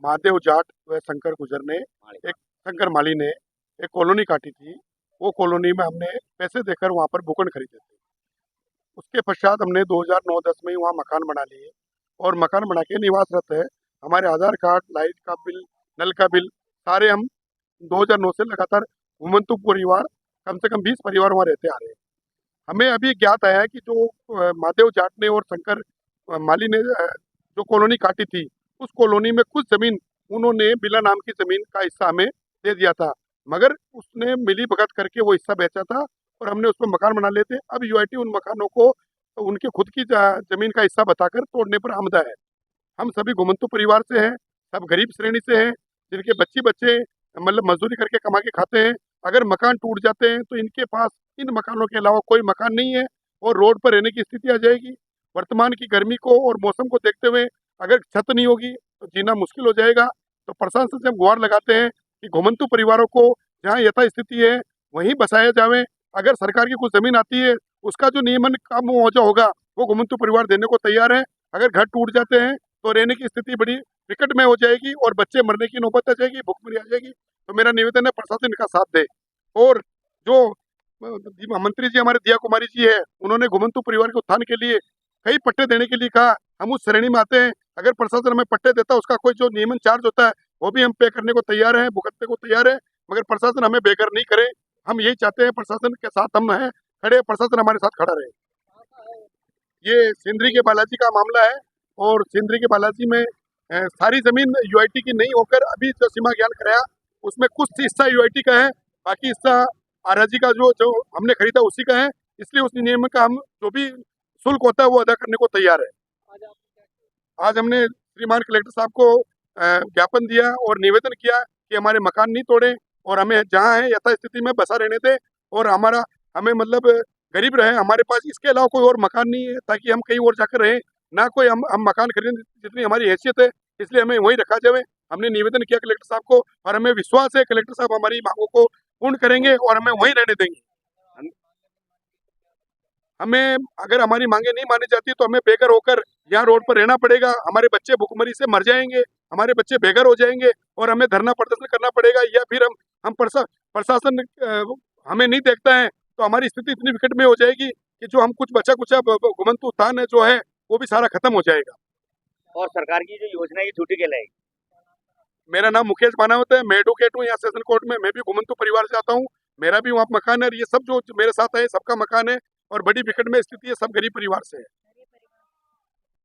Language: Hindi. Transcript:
महादेव जाट व शंकर गुजर ने एक शंकर माली ने एक कॉलोनी काटी थी। वो कॉलोनी में हमने पैसे देकर वहाँ पर भूखंड खरीदे थे। उसके पश्चात हमने 2009-10 में ही वहाँ मकान बना लिए और मकान बना के निवासरत है। हमारे आधार कार्ड, लाइट का बिल, नल का बिल सारे हम 2009 से लगातार घुमंतु परिवार कम से कम 20 परिवार वहाँ रहते आ रहे हैं। हमें अभी ज्ञात आया है कि जो महादेव जाट ने और शंकर माली ने जो कॉलोनी काटी थी, उस कॉलोनी में कुछ जमीन उन्होंने बिला नाम की जमीन का हिस्सा हमें दे दिया था, मगर उसने मिली भगत करके वो हिस्सा बेचा था और हमने उस पर मकान बना लिए थे। अब यूआईटी उन मकानों को उनके खुद की जमीन का हिस्सा बताकर तोड़ने पर आमदा है। हम सभी घुमंतु परिवार से हैं, सब गरीब श्रेणी से हैं, जिनके बच्चे बच्चे मतलब मजदूरी करके कमा के खाते हैं। अगर मकान टूट जाते हैं तो इनके पास इन मकानों के अलावा कोई मकान नहीं है और रोड पर रहने की स्थिति आ जाएगी। वर्तमान की गर्मी को और मौसम को देखते हुए अगर छत नहीं होगी तो जीना मुश्किल हो जाएगा। तो प्रशासन से हम गुहार लगाते हैं कि घुमंतु परिवारों को जहाँ यथास्थिति है वहीं बसाया जावे। अगर सरकार की कुछ जमीन आती है उसका जो नियमन का मुआवजा होगा वो घुमंतु परिवार देने को तैयार है। अगर घर टूट जाते हैं तो रहने की स्थिति बड़ी विकट में हो जाएगी और बच्चे मरने की नौबत आ जाएगी, भुखमरी आ जाएगी। तो मेरा निवेदन है प्रशासन का साथ दे। और जो मंत्री जी हमारे दिया कुमारी जी है, उन्होंने घुमंतु परिवार के उत्थान के लिए कई पट्टे देने के लिए कहा। हम उस श्रेणी में आते हैं। अगर प्रशासन हमें पट्टे देता है उसका कोई जो नियमन चार्ज होता है वो भी हम पे करने को तैयार हैं, भुगतने को तैयार है, मगर प्रशासन हमें बेघर नहीं करे। हम यही चाहते हैं, प्रशासन के साथ हम हैं खड़े, प्रशासन हमारे साथ खड़ा रहे। ये सिंदरी के बालाजी का मामला है और सिंदरी के बालाजी में सारी जमीन यूआईटी की नहीं होकर अभी जो सीमा ज्ञान कराया उसमें कुछ हिस्सा यूआईटी का है, बाकी हिस्सा आरजी का जो जो हमने खरीदा उसी का है। इसलिए उस नियम का हम जो भी शुल्क होता है वो अदा करने को तैयार है। आज हमने श्रीमान कलेक्टर साहब को ज्ञापन दिया और निवेदन किया कि हमारे मकान नहीं तोड़े और हमें जहाँ है यथास्थिति में बसा रहने दे और हमें मतलब गरीब रहे। हमारे पास इसके अलावा कोई और मकान नहीं है ताकि हम कहीं और जाकर रहें, ना कोई हम मकान खरीदने जितनी हमारी हैसियत है, इसलिए हमें वहीं रखा जाए। हमने निवेदन किया कलेक्टर साहब को और हमें विश्वास है कलेक्टर साहब हमारी मांगों को पूर्ण करेंगे और हमें वहीं रहने देंगे। हमें अगर हमारी मांगे नहीं मानी जाती तो हमें बेघर होकर यहाँ रोड पर रहना पड़ेगा। हमारे बच्चे भुखमरी से मर जाएंगे, हमारे बच्चे बेघर हो जाएंगे और हमें धरना प्रदर्शन करना पड़ेगा। या फिर हम प्रशासन हमें नहीं देखता है तो हमारी स्थिति इतनी विकट में हो जाएगी कि जो हम कुछ बचा कुचा घुमंतु उत्थान है जो है वो भी सारा खत्म हो जाएगा। और सरकार की जो योजना है छूटी के लिए। मेरा नाम मुकेश बानावत है, मैं एडवोकेट हूँ यहाँ सेशन कोर्ट में। मैं भी घुमंतु परिवार से आता हूँ, मेरा भी वहाँ मकान है और ये सब जो मेरे साथ है सबका मकान है और बड़ी विकट में स्थिति है, सब गरीब परिवार से है।